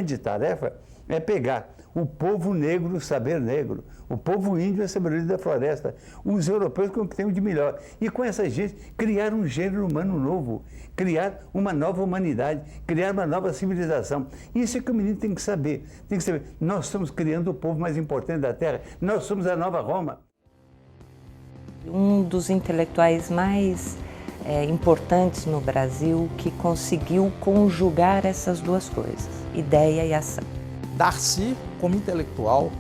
grande tarefa é pegar o povo negro, o saber negro, o povo índio, a sabedoria da floresta, os europeus com o que tem de melhor. E com essa gente, criar um gênero humano novo, criar uma nova humanidade, criar uma nova civilização. Isso é que o menino tem que saber. Tem que saber, nós estamos criando o povo mais importante da Terra, nós somos a nova Roma. Um dos intelectuais mais importantes no Brasil que conseguiu conjugar essas duas coisas, ideia e ação. Darcy, como intelectual,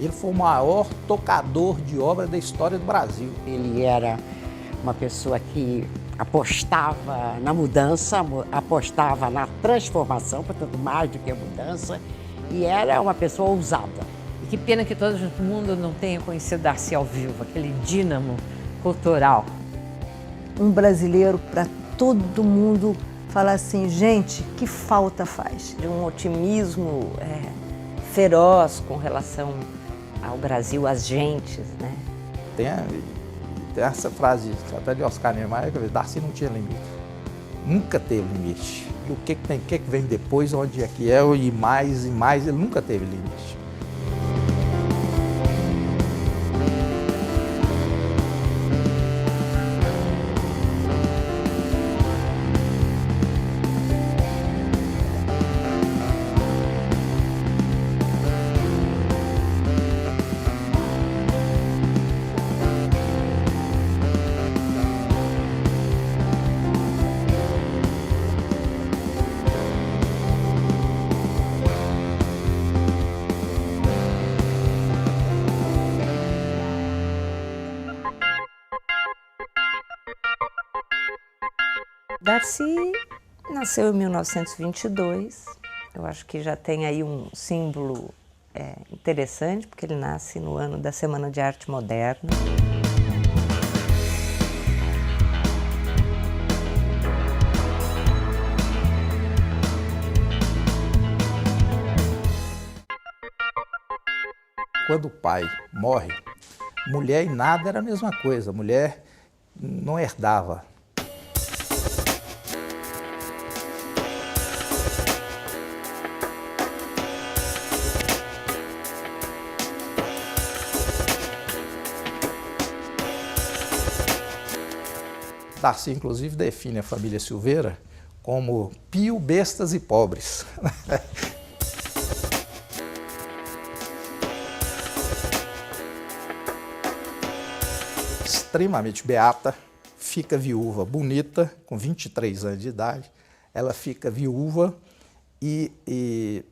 ele foi o maior tocador de obra da história do Brasil. Ele era uma pessoa que apostava na mudança, apostava na transformação, portanto, mais do que a mudança, e era uma pessoa ousada. E que pena que todo mundo não tenha conhecido Darcy ao vivo, aquele dínamo cultural. Um brasileiro para todo mundo falar assim, gente, que falta faz? De um otimismo feroz com relação ao Brasil, às gentes, né? Tem essa frase até de Oscar Niemeyer, que Darcy não tinha limite. Nunca teve limite. E o que vem depois, onde é que é, e mais, ele nunca teve limite. Darcy nasceu em 1922, eu acho que já tem aí um símbolo interessante, porque ele nasce no ano da Semana de Arte Moderna. Quando o pai morre, mulher e nada era a mesma coisa, mulher não herdava. Darcy, inclusive, define a família Silveira como pio, bestas e pobres. Extremamente beata, fica viúva, bonita, com 23 anos de idade. Ela fica viúva e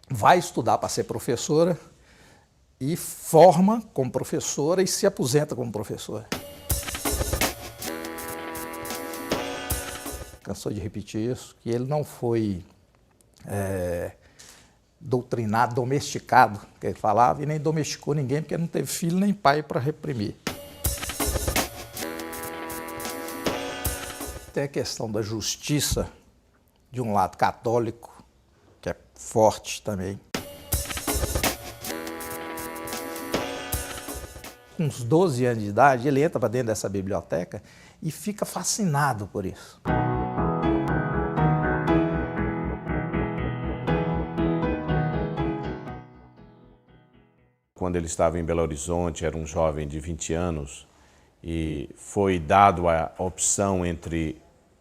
vai estudar para ser professora e forma como professora e se aposenta como professora. Cansou de repetir isso, que ele não foi doutrinado, domesticado, que ele falava, e nem domesticou ninguém, porque não teve filho nem pai para reprimir. Tem a questão da justiça, de um lado católico, que é forte também. Com uns 12 anos de idade, ele entra para dentro dessa biblioteca e fica fascinado por isso. Quando ele estava em Belo Horizonte, era um jovem de 20 anos, e foi dado a opção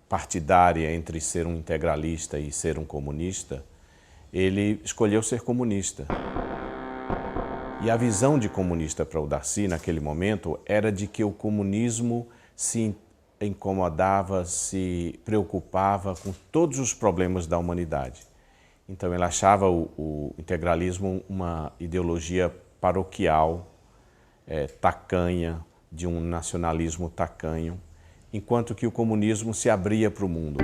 partidária entre ser um integralista e ser um comunista, ele escolheu ser comunista. E a visão de comunista para o Darcy, naquele momento, era de que o comunismo se incomodava, se preocupava com todos os problemas da humanidade. Então ele achava o integralismo uma ideologia paroquial, tacanha, de um nacionalismo tacanho, enquanto que o comunismo se abria para o mundo.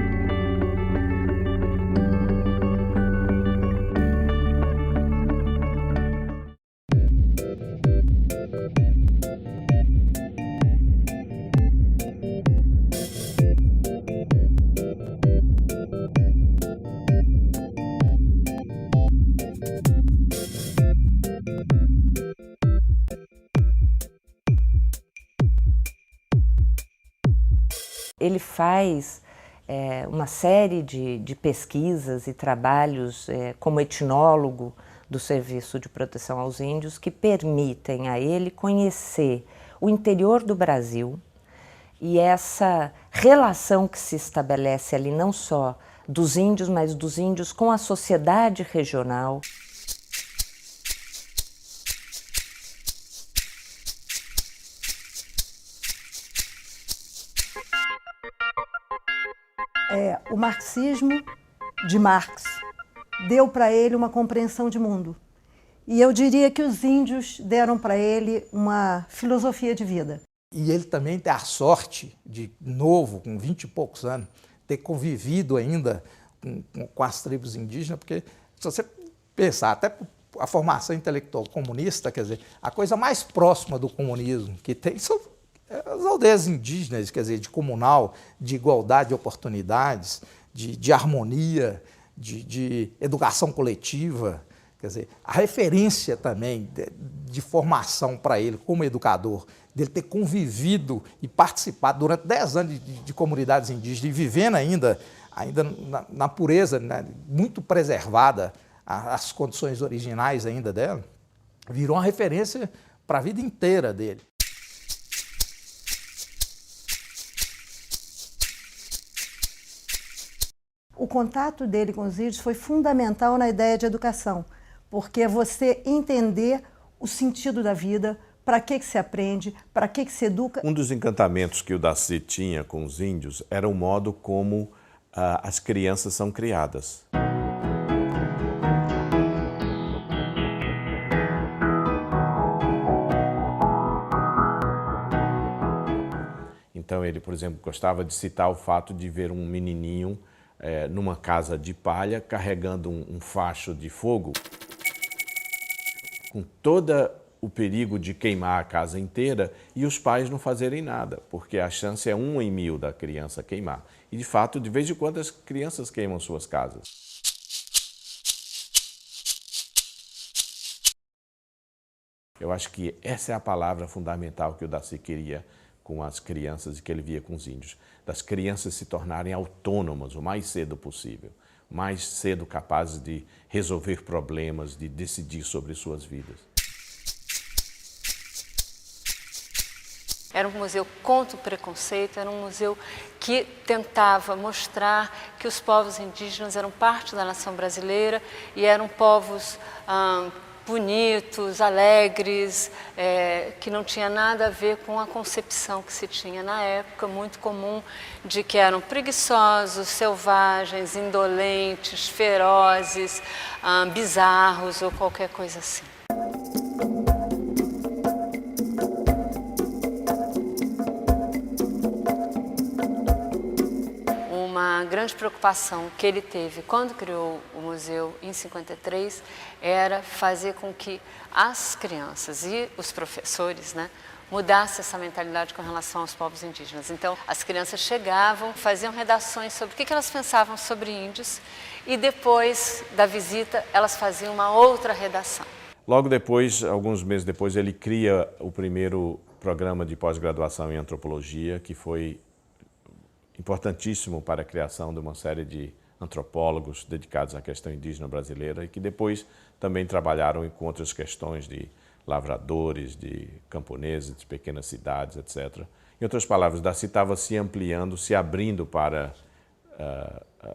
Ele faz uma série de pesquisas e trabalhos como etnólogo do Serviço de Proteção aos Índios que permitem a ele conhecer o interior do Brasil e essa relação que se estabelece ali não só dos índios, mas dos índios com a sociedade regional. O marxismo de Marx deu para ele uma compreensão de mundo. E eu diria que os índios deram para ele uma filosofia de vida. E ele também tem a sorte de, novo, com 20 e poucos anos, ter convivido ainda com as tribos indígenas, porque se você pensar, até a formação intelectual comunista, quer dizer, a coisa mais próxima do comunismo que tem são as aldeias indígenas, quer dizer, de comunal, de igualdade de oportunidades, de harmonia, de educação coletiva. Quer dizer, a referência também de formação para ele como educador, dele ter convivido e participado durante 10 anos de comunidades indígenas e vivendo ainda na pureza, né, muito preservada as condições originais ainda dela, virou uma referência para a vida inteira dele. O contato dele com os índios foi fundamental na ideia de educação, porque é você entender o sentido da vida, para que se aprende, para que se educa. Um dos encantamentos que o Daci tinha com os índios era o modo como as crianças são criadas. Então ele, por exemplo, gostava de citar o fato de ver um menininho numa casa de palha carregando um facho de fogo, com todo o perigo de queimar a casa inteira e os pais não fazerem nada, porque a chance é 1 em 1000 da criança queimar. E, de fato, de vez em quando as crianças queimam suas casas. Eu acho que essa é a palavra fundamental que o Daci queria com as crianças e que ele via com os índios. Das crianças se tornarem autônomas o mais cedo possível, mais cedo capazes de resolver problemas, de decidir sobre suas vidas. Era um museu contra o preconceito, era um museu que tentava mostrar que os povos indígenas eram parte da nação brasileira e eram povos bonitos, alegres, que não tinha nada a ver com a concepção que se tinha na época, muito comum, de que eram preguiçosos, selvagens, indolentes, ferozes, bizarros ou qualquer coisa assim. Uma grande preocupação que ele teve quando criou o museu em 53 era fazer com que as crianças e os professores, né, mudassem essa mentalidade com relação aos povos indígenas. Então, as crianças chegavam, faziam redações sobre o que elas pensavam sobre índios e depois da visita elas faziam uma outra redação. Logo depois, alguns meses depois, ele cria o primeiro programa de pós-graduação em antropologia, que foi importantíssimo para a criação de uma série de antropólogos dedicados à questão indígena brasileira e que depois também trabalharam com outras questões de lavradores, de camponeses, de pequenas cidades, etc. Em outras palavras, Daci estava se ampliando, se abrindo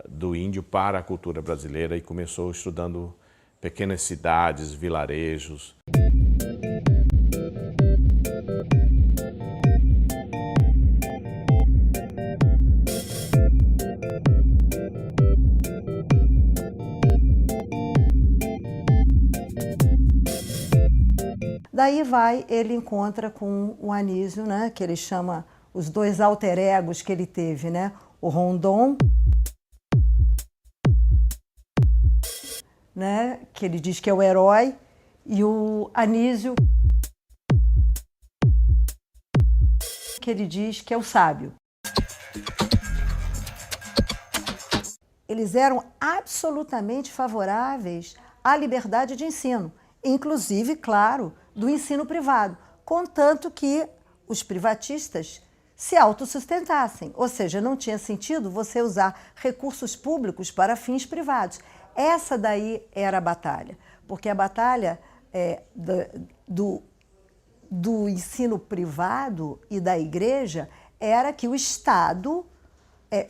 do índio para a cultura brasileira e começou estudando pequenas cidades, vilarejos. Daí ele encontra com o Anísio, né, que ele chama os 2 alter egos que ele teve, né, o Rondon, né, que ele diz que é o herói, e o Anísio, que ele diz que é o sábio. Eles eram absolutamente favoráveis à liberdade de ensino, inclusive, claro, do ensino privado, contanto que os privatistas se autossustentassem, ou seja, não tinha sentido você usar recursos públicos para fins privados. Essa daí era a batalha, porque a batalha do ensino privado e da igreja era que o Estado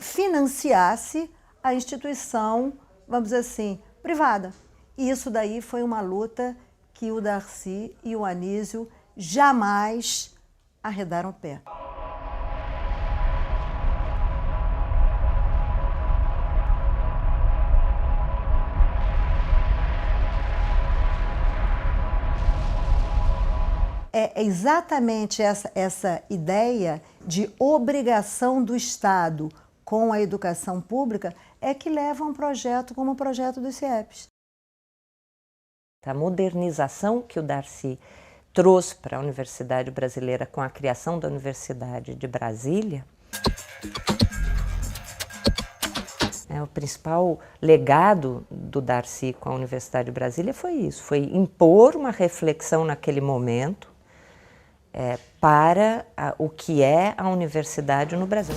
financiasse a instituição, vamos dizer assim, privada. E isso daí foi uma luta que o Darcy e o Anísio jamais arredaram o pé. É exatamente essa ideia de obrigação do Estado com a educação pública é que leva a um projeto como o projeto dos CIEPs. A modernização que o Darcy trouxe para a Universidade Brasileira com a criação da Universidade de Brasília, o principal legado do Darcy com a Universidade de Brasília foi isso, foi impor uma reflexão naquele momento para o que é a universidade no Brasil.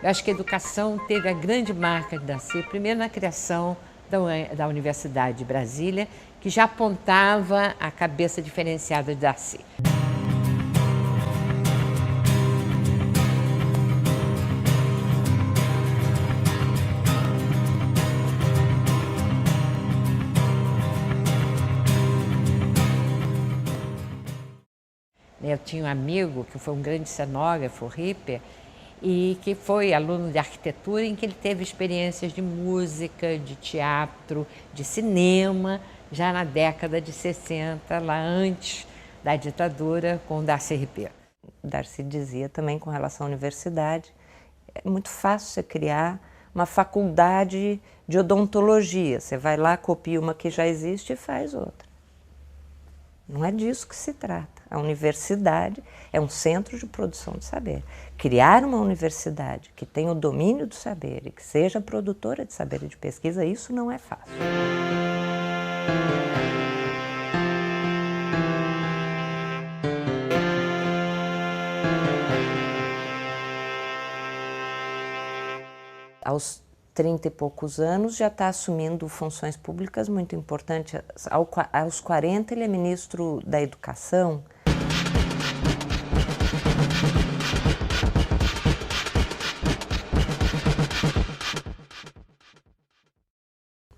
Eu acho que a educação teve a grande marca de Darcy, primeiro na criação da Universidade de Brasília, que já apontava a cabeça diferenciada de Darcy. Eu tinha um amigo que foi um grande cenógrafo, Ripper, e que foi aluno de arquitetura, em que ele teve experiências de música, de teatro, de cinema, já na década de 60, lá antes da ditadura, com o Darcy Ribeiro. O Darcy dizia também com relação à universidade, é muito fácil você criar uma faculdade de odontologia, você vai lá, copia uma que já existe e faz outra. Não é disso que se trata. A universidade é um centro de produção de saber. Criar uma universidade que tenha o domínio do saber e que seja produtora de saber e de pesquisa, isso não é fácil. Aos 30 e poucos anos, já está assumindo funções públicas muito importantes. Aos 40, ele é ministro da Educação.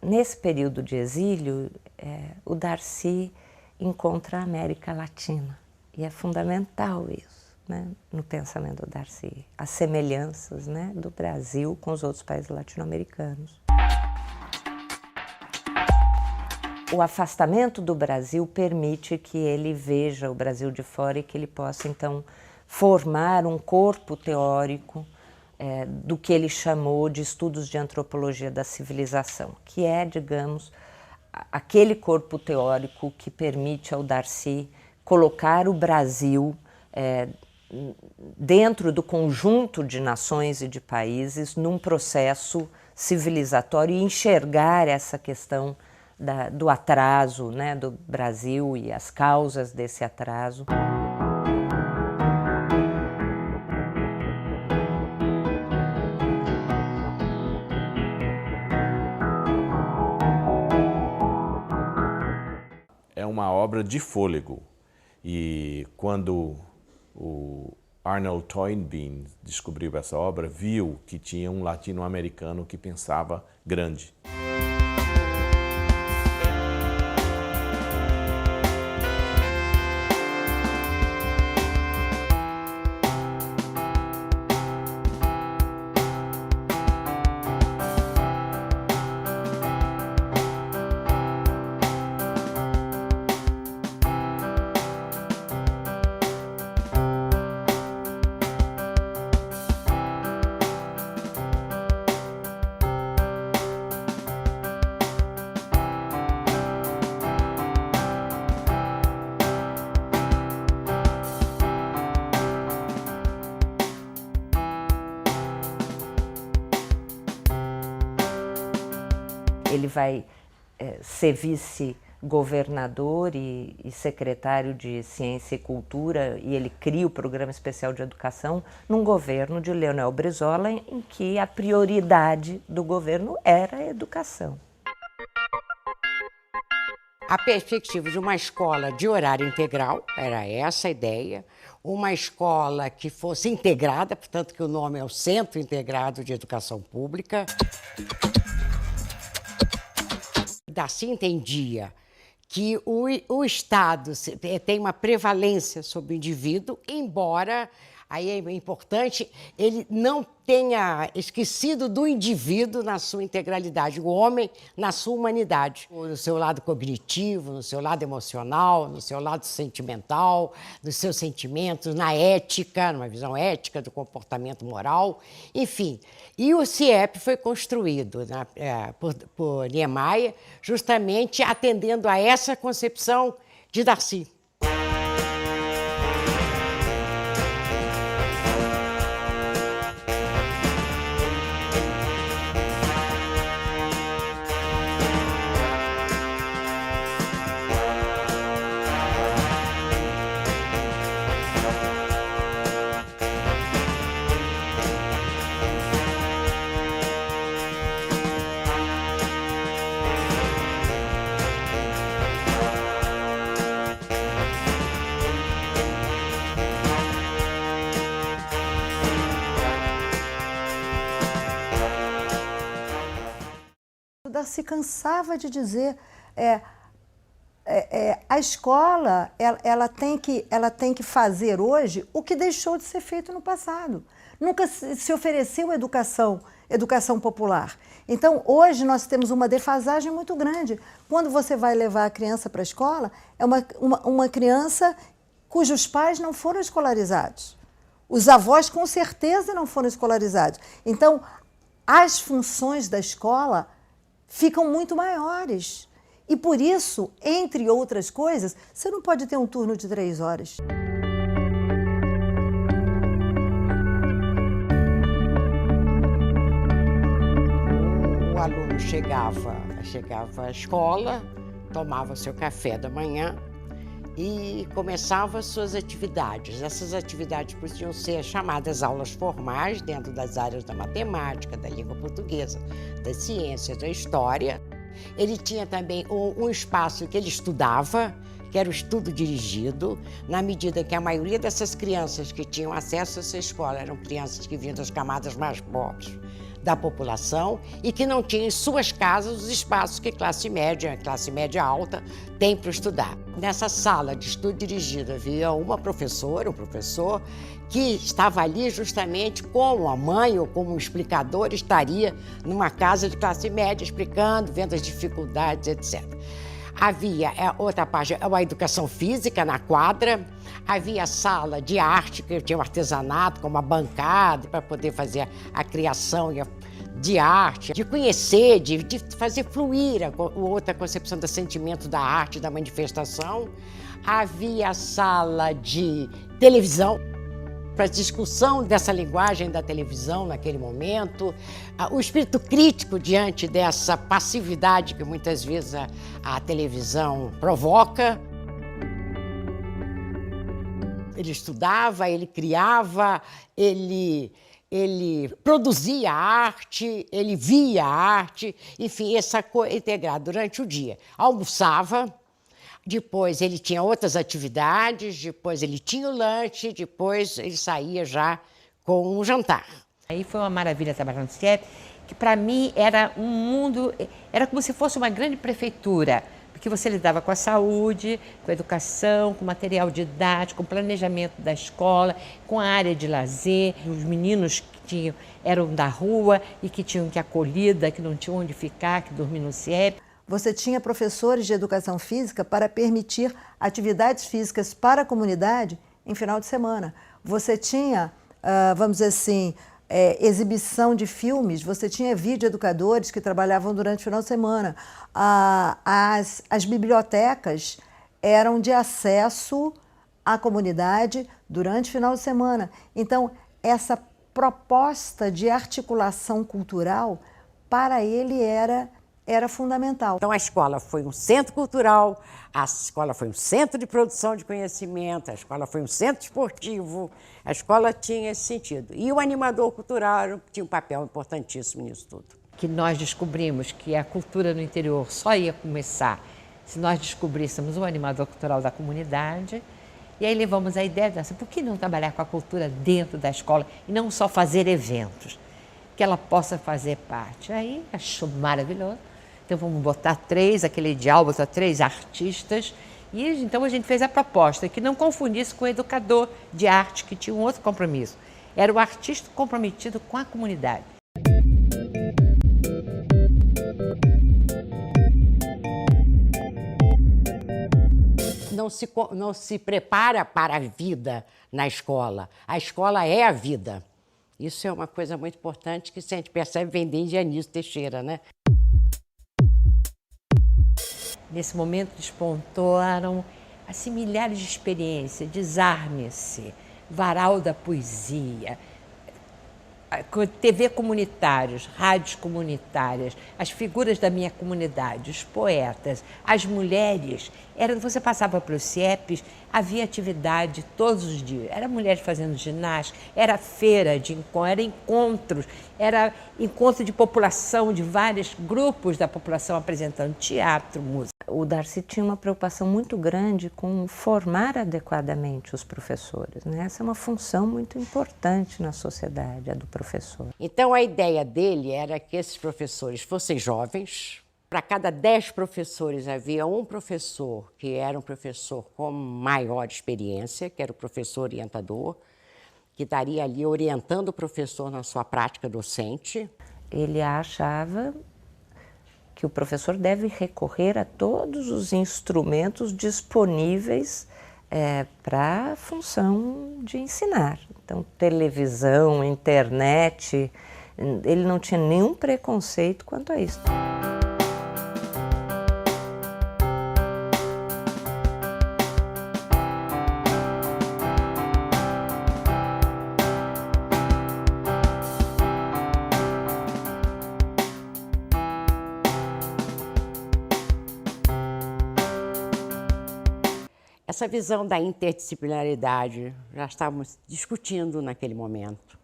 Nesse período de exílio, o Darcy encontra a América Latina. E é fundamental isso, né, no pensamento do Darcy, as semelhanças, né, do Brasil com os outros países latino-americanos. O afastamento do Brasil permite que ele veja o Brasil de fora e que ele possa, então, formar um corpo teórico do que ele chamou de estudos de antropologia da civilização, que é, digamos, aquele corpo teórico que permite ao Darcy colocar o Brasil dentro do conjunto de nações e de países num processo civilizatório e enxergar essa questão do atraso, né, do Brasil e as causas desse atraso. É uma obra de fôlego e quando o Arnold Toynbee descobriu essa obra, viu que tinha um latino-americano que pensava grande. Ele vai ser vice-governador e secretário de Ciência e Cultura, e ele cria o Programa Especial de Educação num governo de Leonel Brizola, em que a prioridade do governo era a educação. A perspectiva de uma escola de horário integral, era essa a ideia, uma escola que fosse integrada, portanto que o nome é o Centro Integrado de Educação Pública. Darcy entendia que o Estado tem uma prevalência sobre o indivíduo, embora, aí é importante, ele não tenha esquecido do indivíduo na sua integralidade, o homem na sua humanidade, no seu lado cognitivo, no seu lado emocional, no seu lado sentimental, nos seus sentimentos, na ética, numa visão ética do comportamento moral, enfim. E o CIEP foi construído por Niemeyer justamente atendendo a essa concepção de Darcy. O Darcy cansava de dizer, a escola ela tem que fazer hoje o que deixou de ser feito no passado. Nunca se ofereceu educação popular. Então, hoje nós temos uma defasagem muito grande. Quando você vai levar a criança para a escola, é uma criança cujos pais não foram escolarizados. Os avós, com certeza, não foram escolarizados. Então, as funções da escola ficam muito maiores. E por isso, entre outras coisas, você não pode ter um turno de 3 horas. O aluno chegava à escola, tomava seu café da manhã e começava as suas atividades. Essas atividades podiam ser chamadas aulas formais dentro das áreas da matemática, da língua portuguesa, das ciências, da história. Ele tinha também um espaço que ele estudava, que era o estudo dirigido, na medida que a maioria dessas crianças que tinham acesso a essa escola eram crianças que vinham das camadas mais pobres da população e que não tinham em suas casas os espaços que classe média alta tem para estudar. Nessa sala de estudo dirigido havia uma professora, um professor, que estava ali justamente como a mãe ou como um explicador estaria numa casa de classe média explicando, vendo as dificuldades, etc. Havia outra parte, a educação física na quadra, havia a sala de arte, que tinha um artesanato, com uma bancada para poder fazer a criação de arte, de conhecer, de fazer fluir a outra concepção do sentimento da arte, da manifestação. Havia a sala de televisão, para a discussão dessa linguagem da televisão naquele momento, o espírito crítico diante dessa passividade que muitas vezes a televisão provoca. Ele estudava, ele criava, ele produzia arte, ele via arte, enfim, essa coisa integrada durante o dia. Almoçava, depois ele tinha outras atividades, depois ele tinha o lanche, depois ele saía já com um jantar. Aí foi uma maravilha trabalhar no CIEP, que para mim era um mundo, era como se fosse uma grande prefeitura, porque você lidava com a saúde, com a educação, com material didático, com o planejamento da escola, com a área de lazer, os meninos que eram da rua e que tinham que acolhida, que não tinham onde ficar, que dormiam no CIEP. Você tinha professores de educação física para permitir atividades físicas para a comunidade em final de semana. Você tinha, vamos dizer assim, exibição de filmes, você tinha videoeducadores que trabalhavam durante o final de semana. As bibliotecas eram de acesso à comunidade durante o final de semana. Então, essa proposta de articulação cultural, para ele, era era fundamental. Então, a escola foi um centro cultural, a escola foi um centro de produção de conhecimento, a escola foi um centro esportivo, a escola tinha esse sentido. E o animador cultural tinha um papel importantíssimo nisso tudo. Que nós descobrimos que a cultura no interior só ia começar se nós descobríssemos o animador cultural da comunidade. E aí levamos a ideia dessa, por que não trabalhar com a cultura dentro da escola e não só fazer eventos, que ela possa fazer parte. Aí achou maravilhoso. Então vamos botar 3, aquele ideal, botar 3 artistas. E então a gente fez a proposta que não confundisse com o educador de arte, que tinha um outro compromisso. Era o artista comprometido com a comunidade. Não se prepara para a vida na escola. A escola é a vida. Isso é uma coisa muito importante que a gente percebe vem desde Anísio Teixeira, né? Nesse momento despontaram assim, milhares de experiências, Desarme-se, Varal da Poesia, TV comunitários, rádios comunitárias, as figuras da minha comunidade, os poetas, as mulheres. Você passava pelos CIEPs, havia atividade todos os dias. Era mulheres fazendo ginástica, era feira de era encontros, era encontro de população, de vários grupos da população apresentando teatro, música. O Darcy tinha uma preocupação muito grande com formar adequadamente os professores, né? Essa é uma função muito importante na sociedade, a do professor. Então, a ideia dele era que esses professores fossem jovens. Para cada 10 professores havia um professor que era um professor com maior experiência, que era o professor orientador, que estaria ali orientando o professor na sua prática docente. Ele achava que o professor deve recorrer a todos os instrumentos disponíveis para a função de ensinar. Então, televisão, internet, ele não tinha nenhum preconceito quanto a isso. Essa visão da interdisciplinaridade já estávamos discutindo naquele momento.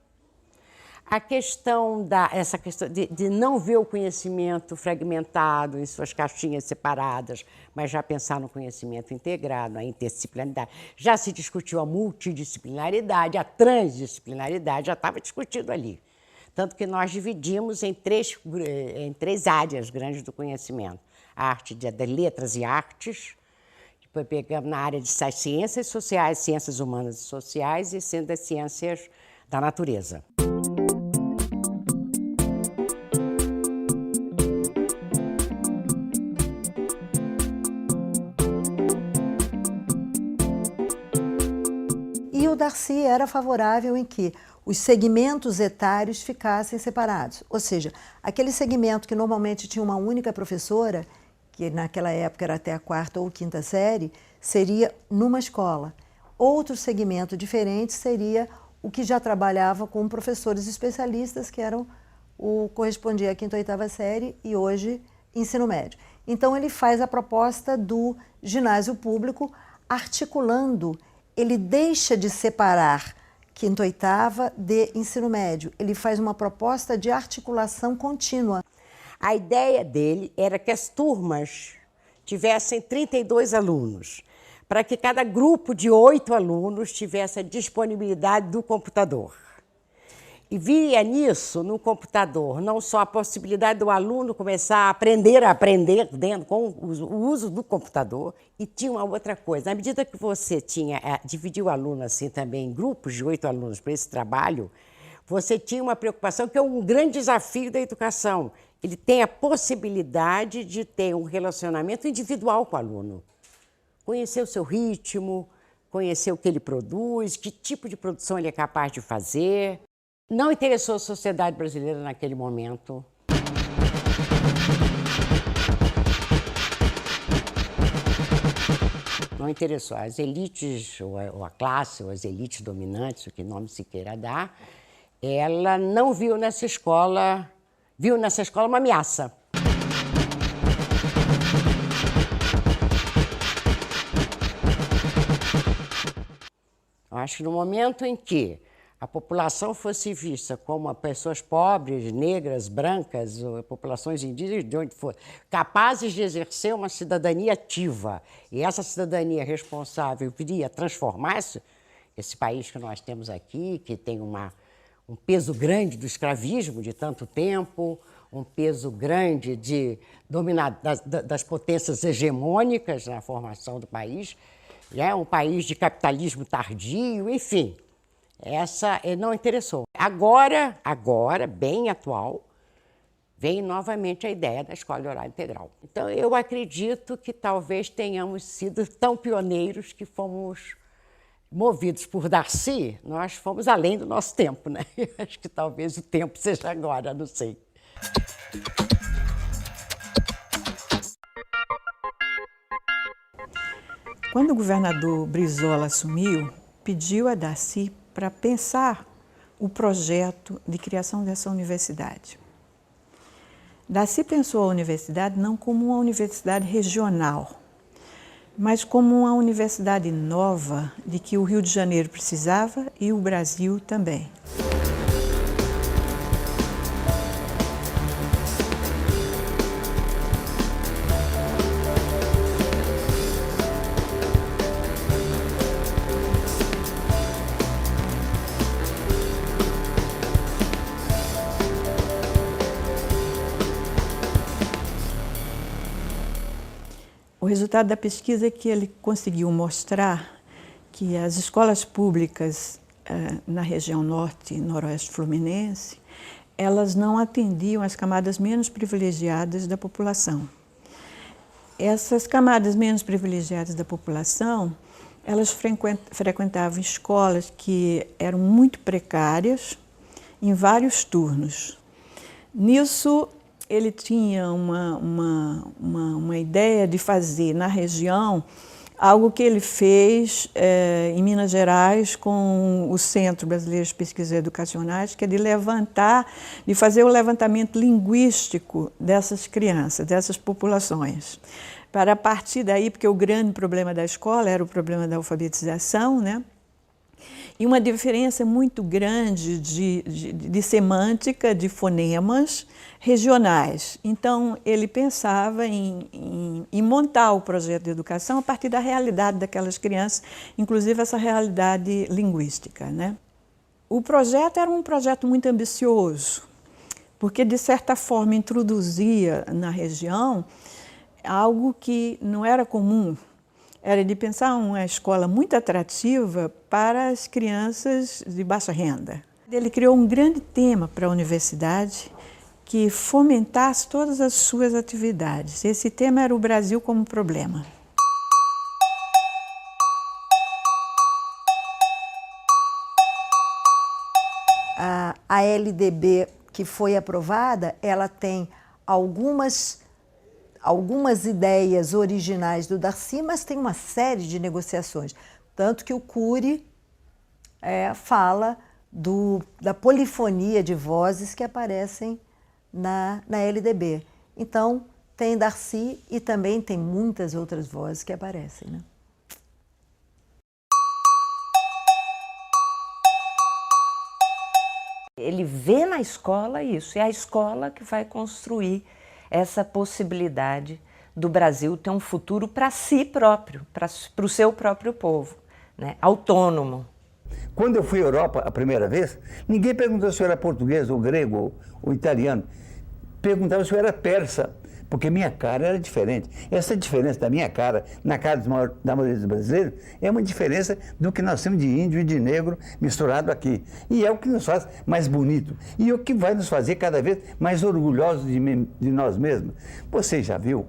Essa questão de não ver o conhecimento fragmentado em suas caixinhas separadas, mas já pensar no conhecimento integrado, na interdisciplinaridade. Já se discutiu a multidisciplinaridade, a transdisciplinaridade, já estava discutido ali. Tanto que nós dividimos em três áreas grandes do conhecimento. A arte de letras e artes, depois pegamos na área de ciências sociais, ciências humanas e sociais e sendo das ciências da natureza. E o Darcy era favorável em que os segmentos etários ficassem separados. Ou seja, aquele segmento que normalmente tinha uma única professora, que naquela época era até a 4ª ou 5ª série, seria numa escola. Outro segmento diferente seria o que já trabalhava com professores especialistas, que correspondia à 5ª ou 8ª série e hoje ensino médio. Então ele faz a proposta do ginásio público articulando, ele deixa de separar 5ª ou 8ª de ensino médio, ele faz uma proposta de articulação contínua. A ideia dele era que as turmas tivessem 32 alunos, para que cada grupo de 8 alunos tivesse a disponibilidade do computador. E via nisso, no computador, não só a possibilidade do aluno começar a aprender dentro com o uso do computador, e tinha uma outra coisa. Na medida que você dividiu o aluno assim também em grupos de 8 alunos para esse trabalho, você tinha uma preocupação que é um grande desafio da educação. Ele tem a possibilidade de ter um relacionamento individual com o aluno. Conhecer o seu ritmo, conhecer o que ele produz, que tipo de produção ele é capaz de fazer. Não interessou a sociedade brasileira naquele momento. Não interessou. As elites, ou a classe, ou as elites dominantes, o que nome se queira dar, ela não viu nessa escola uma ameaça. acho que no momento em que a população fosse vista como pessoas pobres, negras, brancas, ou populações indígenas, de onde for, capazes de exercer uma cidadania ativa, e essa cidadania responsável viria a transformar-se, esse país que nós temos aqui, que tem um peso grande do escravismo de tanto tempo, um peso grande das potências hegemônicas na formação do país, um país de capitalismo tardio, enfim. Essa não interessou. Agora, bem atual, vem novamente a ideia da escola de horário integral. Então, eu acredito que talvez tenhamos sido tão pioneiros que fomos movidos por Darcy, nós fomos além do nosso tempo, né? Acho que talvez o tempo seja agora, não sei. Quando o governador Brizola assumiu, pediu a Darcy para pensar o projeto de criação dessa universidade. Darcy pensou a universidade não como uma universidade regional, mas como uma universidade nova de que o Rio de Janeiro precisava e o Brasil também. O resultado da pesquisa é que ele conseguiu mostrar que as escolas públicas na região norte e noroeste fluminense, elas não atendiam as camadas menos privilegiadas da população. Essas camadas menos privilegiadas da população, elas frequentavam escolas que eram muito precárias, em vários turnos. Nisso, ele tinha uma ideia de fazer na região algo que ele fez em Minas Gerais com o Centro Brasileiro de Pesquisas Educacionais, que é de fazer o levantamento linguístico dessas crianças, dessas populações. Para a partir daí, porque o grande problema da escola era o problema da alfabetização, né? E uma diferença muito grande de semântica, de fonemas regionais. Então, ele pensava em montar o projeto de educação a partir da realidade daquelas crianças, inclusive essa realidade linguística, né? O projeto era um projeto muito ambicioso, porque, de certa forma, introduzia na região algo que não era comum. Era de pensar uma escola muito atrativa para as crianças de baixa renda. Ele criou um grande tema para a universidade que fomentasse todas as suas atividades. Esse tema era o Brasil como problema. A LDB que foi aprovada, ela tem algumas ideias originais do Darcy, mas tem uma série de negociações. Tanto que o Cury fala da polifonia de vozes que aparecem na LDB. Então, tem Darcy e também tem muitas outras vozes que aparecem, né? Ele vê na escola isso, é a escola que vai construir essa possibilidade do Brasil ter um futuro para si próprio, para o seu próprio povo, né? Autônomo. Quando eu fui à Europa a primeira vez, ninguém perguntou se eu era português ou grego ou italiano. Perguntava se eu era persa, porque minha cara era diferente. Essa diferença da minha cara na cara da maioria dos brasileiros é uma diferença do que nós temos de índio e de negro misturado aqui. E é o que nos faz mais bonito. E é o que vai nos fazer cada vez mais orgulhosos de nós mesmos. Você já viu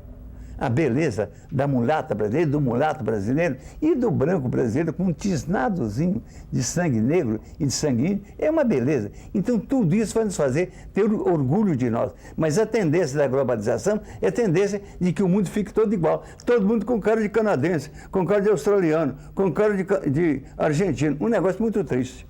a beleza da mulata brasileira, do mulato brasileiro e do branco brasileiro com um tisnadozinho de sangue negro e de sangue índio? É uma beleza. Então tudo isso vai nos fazer ter orgulho de nós. Mas a tendência da globalização é a tendência de que o mundo fique todo igual. Todo mundo com cara de canadense, com cara de australiano, com cara de argentino. Um negócio muito triste.